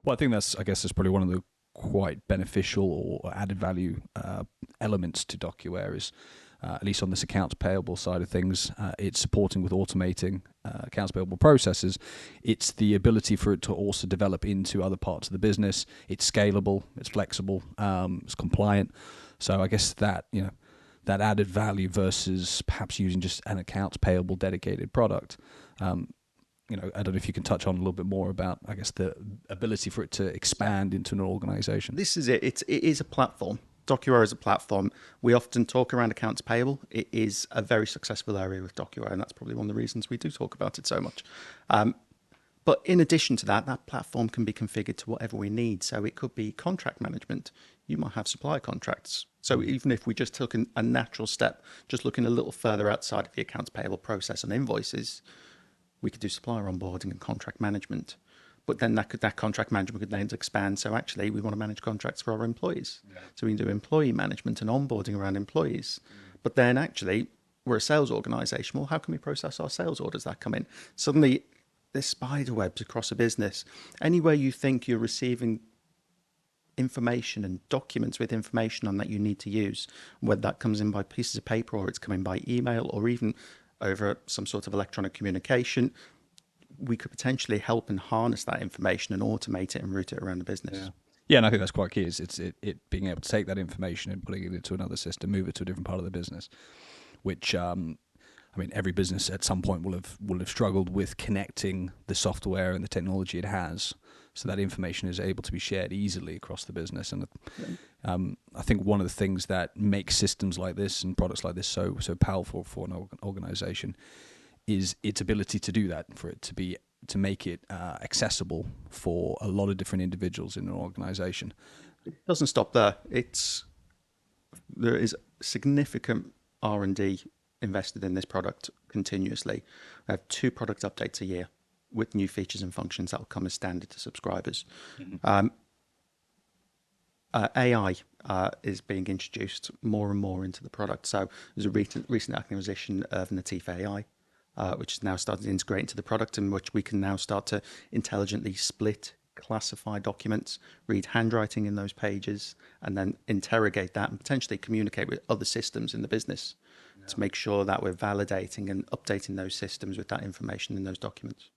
Well, I guess that's probably one of the quite beneficial or added value elements to DocuWare is, at least on this accounts payable side of things, it's supporting with automating accounts payable processes. It's the ability for it to also develop into other parts of the business. It's scalable, it's flexible, it's compliant. So I guess that, that added value versus perhaps using just an accounts payable dedicated product. I don't know if you can touch on a little bit more about, I guess, the ability for it to expand into an organization. This is it. It is a platform. DocuWare is a platform. We often talk around accounts payable. It is a very successful area with DocuWare, and that's probably one of the reasons we do talk about it so much. But in addition to that, that platform can be configured to whatever we need. So it could be contract management. You might have supplier contracts. So even if we just took a natural step, just looking a little further outside of the accounts payable process and invoices, we could do supplier onboarding and contract management. But then that contract management could then expand. So actually, we want to manage contracts for our employees. Yeah. So we can do employee management and onboarding around employees. But then actually, we're a sales organization. Well, how can we process our sales orders that come in? Suddenly, there's spider webs across a business. Anywhere you think you're receiving information and documents with information on that you need to use, whether that comes in by pieces of paper or it's coming by email or even over some sort of electronic communication, we could potentially help and harness that information and automate it and route it around the business. Yeah, and I think that's quite key. Is it being able to take that information and putting it into another system, move it to a different part of the business, which every business at some point will have struggled with connecting the software and the technology it has, so that information is able to be shared easily across the business. And I think one of the things that makes systems like this and products like this so powerful for an organization is its ability to do that, for it to make it accessible for a lot of different individuals in an organization. It doesn't stop there. There is significant R&D invested in this product continuously. We have 2 product updates a year with new features and functions that will come as standard to subscribers. Mm-hmm. AI is being introduced more and more into the product. So there's a recent acquisition of Natif AI, which is now starting to integrate into the product, in which we can now start to intelligently split, classify documents, read handwriting in those pages, and then interrogate that and potentially communicate with other systems in the business to make sure that we're validating and updating those systems with that information in those documents.